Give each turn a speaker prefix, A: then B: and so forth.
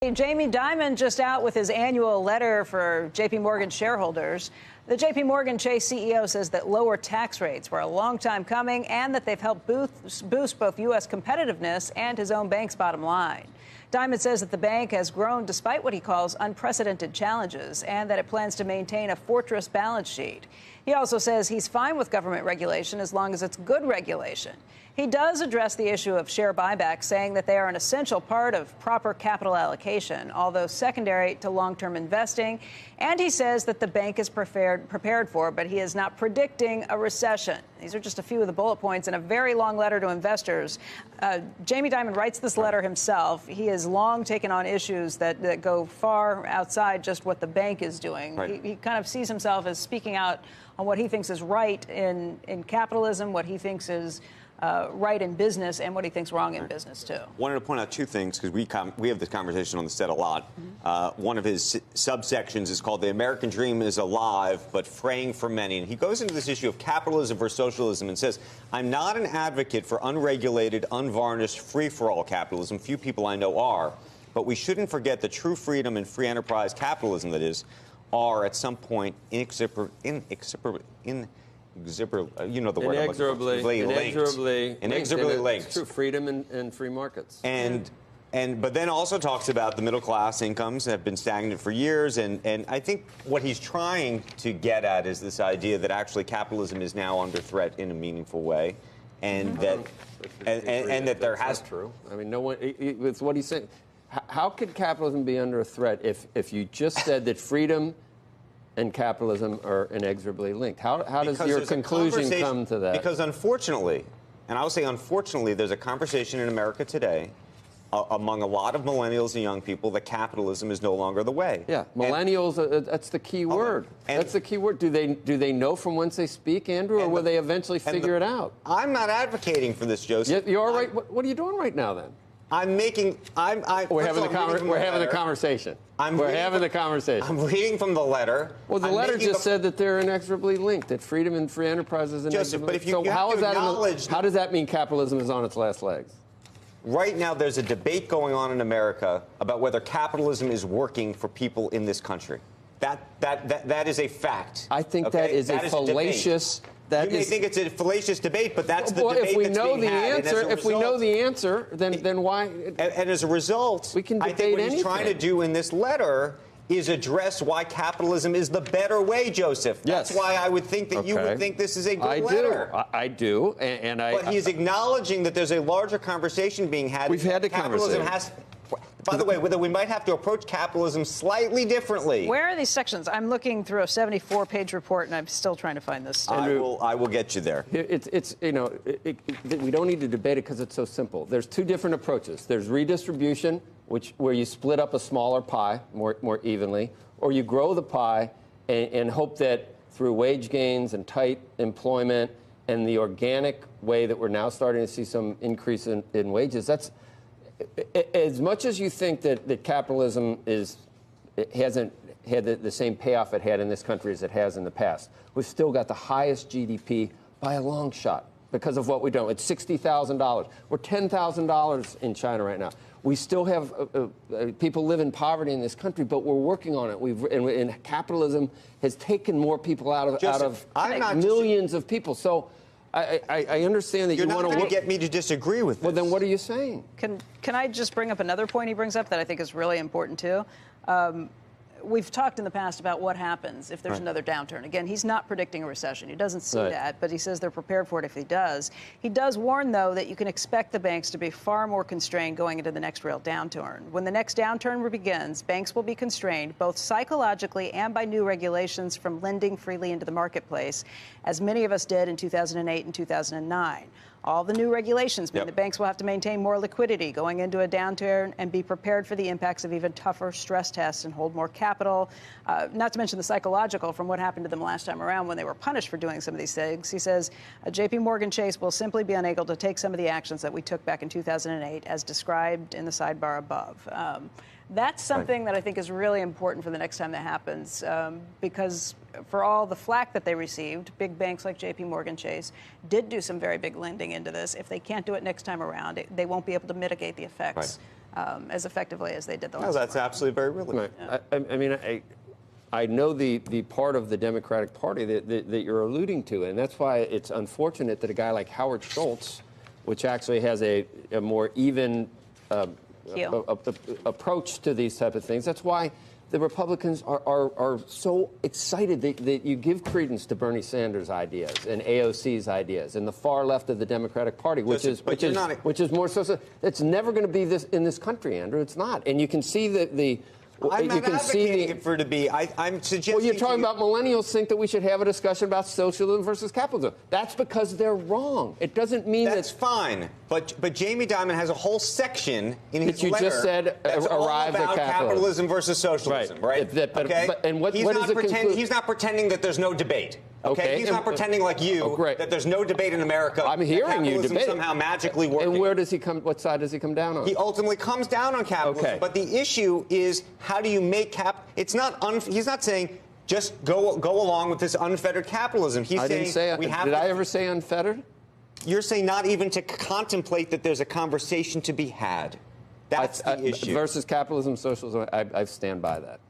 A: Jamie Dimon just out with his annual letter for J.P. Morgan shareholders. The J.P. Morgan Chase CEO says that lower tax rates were a long time coming and that they've helped boost both U.S. competitiveness and his own bank's bottom line. Dimon says that the bank has grown despite what he calls unprecedented challenges and that it plans to maintain a fortress balance sheet. He also says he's fine with government regulation as long as it's good regulation. He does address the issue of share buybacks, saying that they are an essential part of proper capital allocation, although secondary to long-term investing. And he says that the bank is prepared for, but he is not predicting a recession. These are just a few of the bullet points in a very long letter to investors. Jamie Dimon writes this letter himself. He has long taken on issues that go far outside just what the bank is doing.
B: Right.
A: He kind of sees himself as speaking out on what he thinks is right in capitalism, what he thinks is right in business, and what he thinks wrong in business, too.
B: Wanted to point out two things, because we have this conversation on the set a lot. One of his subsections is called "The American Dream is Alive, but Fraying for Many." And he goes into this issue of capitalism versus socialism and says, "I'm not an advocate for unregulated, unvarnished, free-for-all capitalism. Few people I know are. But we shouldn't forget that true freedom and free enterprise capitalism, that is, are at some point inexorably linked.
C: True freedom and free markets.
B: But then also talks about the middle class incomes have been stagnant for years, and I think what he's trying to get at is this idea that actually capitalism is now under threat in a meaningful way, and that there has
C: true. I mean, no one. It's what he's saying. How could capitalism be under a threat if you just said that freedom and capitalism are inexorably linked? How does your conclusion come to that?
B: Because unfortunately, and I will say unfortunately, there's a conversation in America today among a lot of millennials and young people that capitalism is no longer the way.
C: Yeah, millennials, that's the key word. That's the key word. Do they know from whence they speak, Andrew, or will they eventually figure it out?
B: I'm not advocating for this, Joseph.
C: You're right. What are you doing right now, then?
B: We're having
C: the conversation. I'm
B: reading from the letter.
C: Well, the letter just said that they're inexorably linked, that freedom and free enterprise is inexorably
B: Joseph, but if
C: linked.
B: you have to acknowledge...
C: How does that mean capitalism is on its last legs?
B: Right now, there's a debate going on in America about whether capitalism is working for people in this country. That is a fact.
C: I think that is a fallacious...
B: You may think it's a fallacious debate, but that's the debate that's being had.
C: If we know the answer, then why?
B: And as a result,
C: we can debate
B: I think what he's trying to
C: anything.
B: do in this letter is address why capitalism is the better way, Joseph. That's why I would think that you would think this is a good letter.
C: I do.
B: But he's acknowledging that there's a larger conversation being had.
C: We've had the conversation.
B: By the way, we might have to approach capitalism slightly differently.
A: Where are these sections? I'm looking through a 74-page report, and I'm still trying to find this.
B: I will get you there.
C: We don't need to debate it because it's so simple. There's two different approaches. There's redistribution, where you split up a smaller pie more evenly, or you grow the pie and hope that through wage gains and tight employment and the organic way that we're now starting to see some increase in wages. That's as much as you think that capitalism hasn't had the same payoff it had in this country as it has in the past. We've still got the highest GDP by a long shot because of what we've done. It's $60,000. We're $10,000 in China right now. We still have people live in poverty in this country, but we're working on it. And capitalism has taken more people out of millions of people. So I understand that you want to...
B: You're not going to get me to disagree with this.
C: Well, then what are you saying?
A: Can I just bring up another point he brings up that I think is really important, too? We've talked in the past about what happens if there's another downturn. Again, he's not predicting a recession. He doesn't see that, but he says they're prepared for it if he does. He does warn, though, that you can expect the banks to be far more constrained going into the next real downturn. When the next downturn begins, banks will be constrained both psychologically and by new regulations from lending freely into the marketplace, as many of us did in 2008 and 2009. All the new regulations mean the banks will have to maintain more liquidity going into a downturn and be prepared for the impacts of even tougher stress tests and hold more capital, not to mention the psychological from what happened to them last time around when they were punished for doing some of these things. He says J.P. Morgan Chase will simply be unable to take some of the actions that we took back in 2008 as described in the sidebar above. That's something that I think is really important for the next time that happens, because for all the flack that they received, big banks like J.P. Morgan Chase did do some very big lending into this. If they can't do it next time around, they won't be able to mitigate the effects as effectively as they did the last
B: No, that's
A: time.
B: absolutely very real.
C: Right. I know the part of the Democratic Party that you're alluding to, and that's why it's unfortunate that a guy like Howard Schultz, which actually has a more even approach to these type of things, that's why the Republicans are so excited that you give credence to Bernie Sanders' ideas and AOC's ideas and the far left of the Democratic Party, which is more social. It's never going to be this in this country, Andrew. It's not, and you can see the.
B: I'm not advocating it for it to be. I'm suggesting.
C: Well, you're talking about millennials think that we should have a discussion about socialism versus capitalism. That's because they're wrong. It doesn't mean
B: that's fine. But Jamie Dimon has a whole section in his
C: letter that you just said
B: that's all
C: arrives
B: about
C: at capitalism
B: versus socialism, right?
C: Okay.
B: And what does it conclude? He's not pretending that there's no debate. Okay. He's not pretending like you that there's no debate in America.
C: I'm hearing you debate
B: somehow magically working.
C: And where does he come? What side does he come down on?
B: He ultimately comes down on capitalism.
C: Okay.
B: But the issue is, how do you make It's not. He's not saying just go along with this unfettered capitalism. He's saying
C: didn't say. Did I ever say unfettered?
B: You're saying not even to contemplate that there's a conversation to be had. That's the issue.
C: Versus capitalism, socialism. I stand by that.